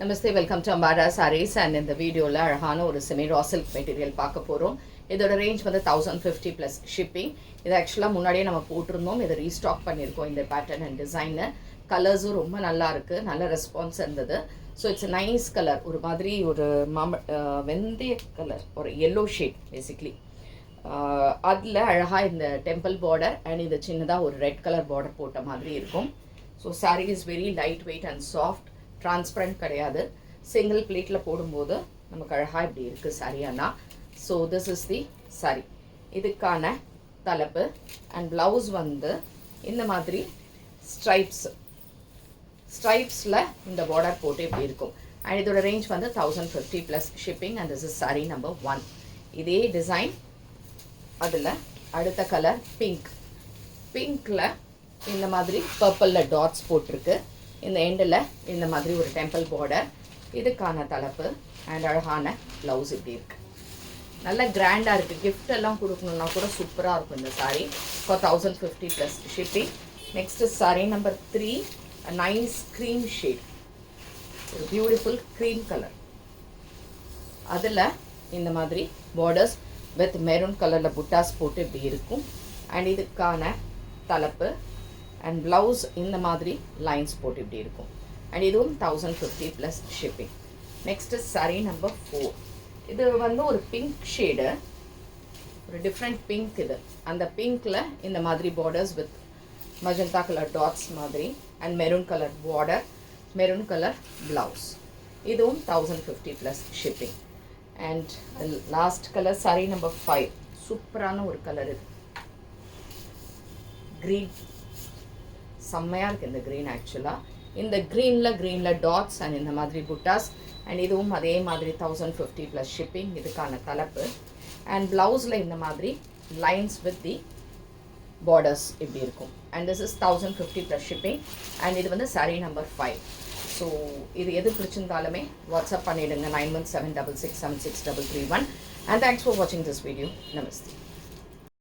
Namaste, welcome to Ambara sarees. And இந்த வீடியோவில் அழகான ஒரு செமி ரா சில்க் மெட்டீரியல் பார்க்க போகிறோம். இதோட ரேஞ்ச் வந்து 1050 ப்ளஸ் ஷிப்பிங். இது ஆக்சுவலாக முன்னாடியே நம்ம போட்டிருந்தோம், இதை ரீஸ்டாக் பண்ணியிருக்கோம். இந்த பேட்டர்ன் அண்ட் டிசைனு கலர்ஸும் ரொம்ப நல்லா இருக்குது, நல்ல ரெஸ்பான்ஸ் இருந்தது. ஸோ இட்ஸ் நைஸ் கலர், ஒரு மாதிரி ஒரு வெந்தய கலர், ஒரு எல்லோ ஷேட் பேசிக்லி. அதில் அழகாக இந்த டெம்பிள் பார்டர் அண்ட் இது சின்னதாக ஒரு ரெட் கலர் பார்டர் போட்ட மாதிரி இருக்கும். So sari is very light weight and soft, transparent கிடையாது. சிங்கிள் பிளேட்டில் போடும்போது நமக்கு அழகாக இப்படி இருக்குது சாரியானா. So this is the sari. இதுக்கான தலைப்பு அண்ட் ப்ளவுஸ் வந்து இந்த மாதிரி ஸ்ட்ரைப்ஸில் இந்த பார்டர் போட்டு இப்படி இருக்கும். அண்ட் இதோட ரேஞ்ச் வந்து 1050 plus shipping. And this is sorry number 1. இதே டிசைன் அதில் அடுத்த கலர் பிங்க்கில் இந்த மாதிரி பர்பிளில் டாட்ஸ் போட்டிருக்கு. இந்த எண்டில் இந்த மாதிரி ஒரு டெம்பிள் பார்டர், இதுக்கான தலைப்பு அண்ட் அழகான ப்ளவுஸ் இப்படி இருக்குது. நல்ல கிராண்டாக இருக்குது. கிஃப்ட் எல்லாம் கொடுக்கணுன்னா கூட சூப்பராக இருக்கும் இந்த sari. For 1050 plus shipping. Next sari number 3, nice cream shade, ஒரு பியூட்டிஃபுல் க்ரீம் கலர். அதில் இந்த மாதிரி பார்டர்ஸ் வித் மெரூன் கலரில் புட்டாஸ் போட்டு இப்படி இருக்கும். அண்ட் இதுக்கான தலைப்பு அண்ட் ப்ளவுஸ் இந்த மாதிரி லைன்ஸ் போட்டு இப்படி இருக்கும். அண்ட் இதுவும் 1050 plus shipping. Next sari number 4. இது வந்து ஒரு பிங்க் ஷேடு, ஒரு டிஃப்ரெண்ட் பிங்க். இது அந்த பிங்க்கில் இந்த மாதிரி borders with magenta colour dots மாதிரி and maroon colour border, maroon colour blouse. இதுவும் 1050 plus shipping. And last colour sari number 5. சூப்பரான ஒரு கலர் இது, க்ரீன். செம்மையாக இருக்குது இந்த க்ரீன். ஆக்சுவலாக இந்த க்ரீனில் டாட்ஸ் அண்ட் இந்த மாதிரி புட்டாஸ். அண்ட் இதுவும் அதே மாதிரி 1050 ப்ளஸ் ஷிப்பிங். இதுக்கான தலைப்பு அண்ட் ப்ளவுஸில் இந்த மாதிரி லைன்ஸ் வித் தி பார்டர்ஸ் இப்படி இருக்கும். And this is 1050 plus shipping. And இது வந்து சாரீ நம்பர் 5. ஸோ இது எது பிடிச்சிருந்தாலுமே வாட்ஸ்அப் பண்ணிவிடுங்க 9176676331. அண்ட் தேங்க்ஸ் ஃபார் வாட்சிங் திஸ் வீடியோ. நமஸ்தே.